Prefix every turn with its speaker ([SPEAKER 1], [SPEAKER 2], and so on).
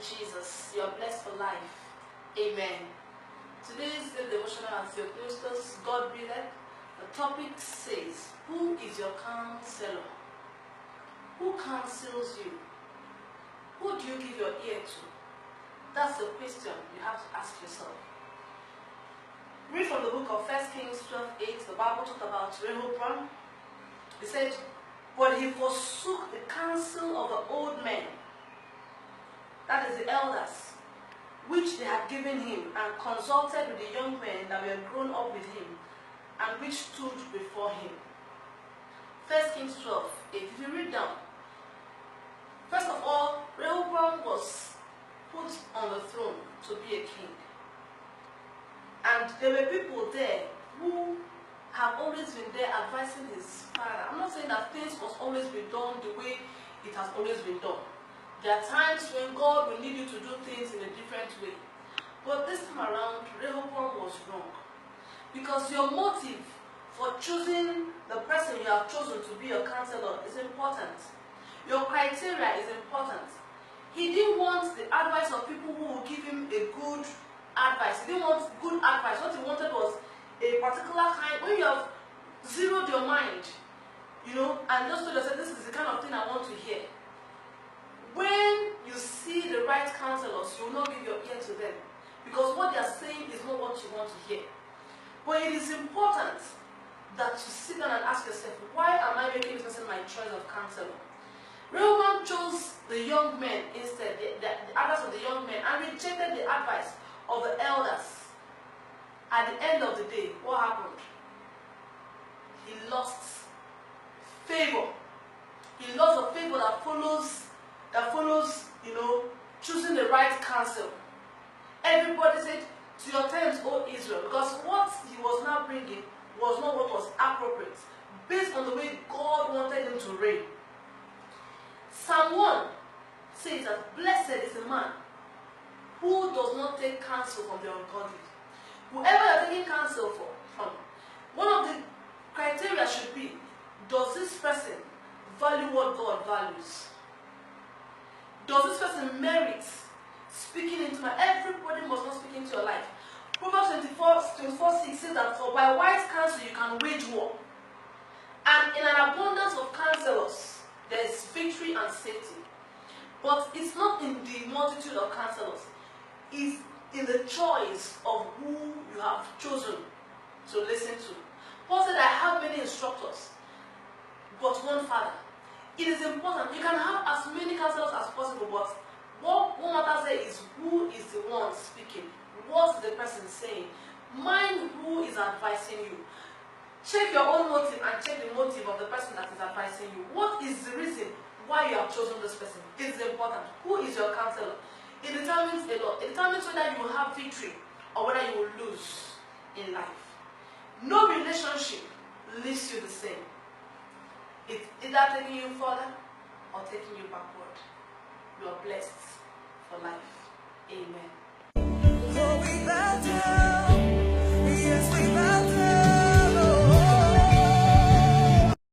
[SPEAKER 1] Jesus. You are blessed for life. Amen. Today's devotional at Theopneustos, God breathed. The topic says, who is your counselor? Who counsels you? Who do you give your ear to? That's the question you have to ask yourself. Read from the book of 1 Kings 12:8. The Bible talked about Rehoboam. It said, but he forsook the counsel of the old men, that is the elders, which they had given him, and consulted with the young men that were grown up with him, and which stood before him. 1 Kings 12:8. If you read down, first of all, Rehoboam was put on the throne to be a king. And there were people there who have always been there advising his father. I'm not saying that things must always be done the way it has always been done. There are times when God will need you to do things in a different way. But this time around, Rehoboam was wrong. Because your motive for choosing the person you have chosen to be your counselor is important. Your criteria is important. He didn't want the advice of people who will give him a good advice. He didn't want good advice. What he wanted was a particular kind. When you have zeroed your mind, and just told yourself, this is the kind of thing I want to hear. When you see the right counselors, you will not give your ear to them. Because what they are saying is not what you want to hear. But it is important that you sit down and ask yourself, why am I making this person my choice of counselor? Rehoboam chose the young men instead, the advice of the young men, and rejected the advice of the elders. At the end of the day, what happened? He lost favor. He lost the favor that follows, choosing the right counsel. Everybody said, to your terms, O Israel, because what he was now bringing was not what was appropriate, based on the way God wanted him to reign. Psalm 1 says that blessed is the man who does not take counsel from the ungodly. Whoever you are taking counsel from, one of the criteria should be, does this person value what God values? Does this person merit speaking into my... Everybody must not speak into your life. Proverbs 24:6 says that for by wise counsel you can wage war. And in an abundance of counselors, there is victory and safety. But it's not in the multitude of counselors. It's in the choice of who you have chosen to listen to. Paul said, I have many instructors, but one Father. It is important. You can have as many counselors as possible, but what matters there is who is the one speaking. What's the person saying? Mind who is advising you. Check your own motive and check the motive of the person that is advising you. What is the reason why you have chosen this person? It is important. Who is your counselor? It determines a lot. It determines whether you will have victory or whether you will lose in life. No relationship leaves you the same. It's either taking you further or taking you backward. You are blessed for life. Amen.